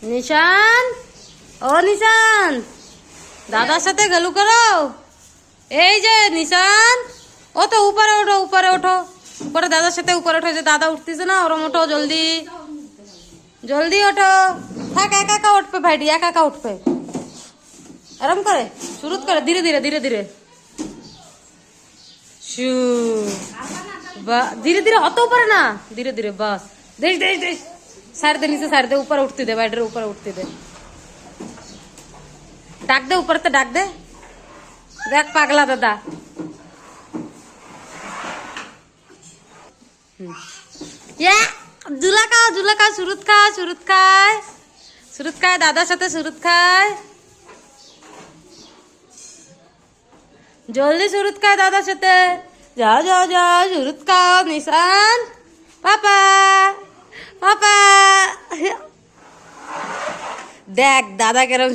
নিশান, ও নিশান, দাদার সাথে গেলু করো। এই যে নিশান, ও তো উপরে ওঠো, উপরে ওঠো, উপরে দাদার সাথে উপরে ওঠো। যে দাদা উঠতেছে না, ওরম ওঠো, জলদি জলদি ওঠো। থাক, একা একা উঠবে ভাইটি, একা একা উঠবে। আরাম করে, শুরু করে, ধীরে ধীরে ধীরে ধীরে। শু, ধীরে ধীরে, অত উপরে না, ধীরে ধীরে, বাস। দেখ দেখ দেখ, সাইড দে, নিচে সাইড দে, উপরে উঠতে দে, বাইরের উপরে উঠতে দে। ডাক দে, উপরতে ডাক দে। দেখ পাগলা দাদা। জুলা খাও, জুলা খাও, সুরুত খাও, সুরুত খায়, সুরুত খায়, দাদার সাথে সুরুত খায়। জলদি সুরুত খায় দাদার সাথে। যাও যাও যাও, সুরুত খাও নিশান। পাপা, পাপা, দেখ দাদা কেরম